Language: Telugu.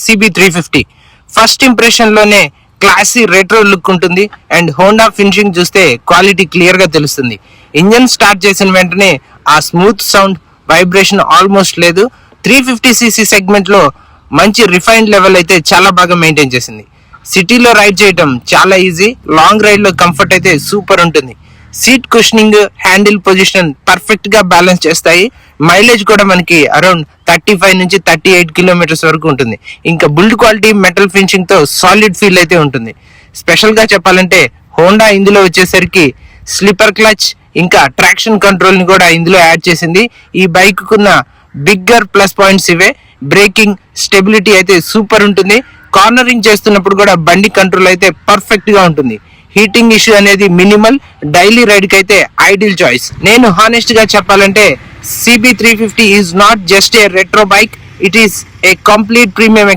CB350 ఫస్ట్ ఇంప్రెషన్ లోనే క్లాసీ రెట్రో లుక్ ఉంటుంది అండ్ హోండా ఫినిషింగ్ చూస్తే క్వాలిటీ క్లియర్ గా తెలుస్తుంది. ఇంజన్ స్టార్ట్ చేసిన వెంటనే ఆ స్మూత్ సౌండ్, వైబ్రేషన్ ఆల్మోస్ట్ లేదు. 350cc సెగ్మెంట్ లో మంచి రిఫైన్డ్ లెవెల్ అయితే చాలా బాగా మెయింటైన్ చేసింది. సిటీలో రైడ్ చేయడం చాలా ఈజీ, లాంగ్ రైడ్ లో కంఫర్ట్ అయితే సూపర్ ఉంటుంది. Seat cushioning, handle position perfect గా బ్యాలెన్స్ చేస్తాయి. మైలేజ్ కూడా మనకి అరౌండ్ 35 నుంచి 38 కిలోమీటర్స్ వరకు ఉంటుంది. ఇంకా బిల్డ్ క్వాలిటీ, మెటల్ ఫినిషింగ్ తో సాలిడ్ ఫీల్ అయితే ఉంటుంది. స్పెషల్ గా చెప్పాలంటే హోండా ఇందులో వచ్చేసరికి స్లీపర్ క్లచ్ ఇంకా ట్రాక్షన్ కంట్రోల్ ని కూడా ఇందులో యాడ్ చేసింది. ఈ బైక్ కున్న బిగ్గర్ ప్లస్ పాయింట్స్ ఇవే. బ్రేకింగ్, స్టెబిలిటీ అయితే సూపర్ ఉంటుంది. కార్నరింగ్ చేస్తున్నప్పుడు కూడా బండి కంట్రోల్ అయితే పర్ఫెక్ట్ గా ఉంటుంది. హీటింగ్ ఇష్యూ అనేది మినిమల్. డైలీ రైడ్ కి అయితే ఐడియల్ చాయిస్. నేను హానెస్ట్ గా చెప్పాలంటే CB350 is not just a retro bike, it is a complete premium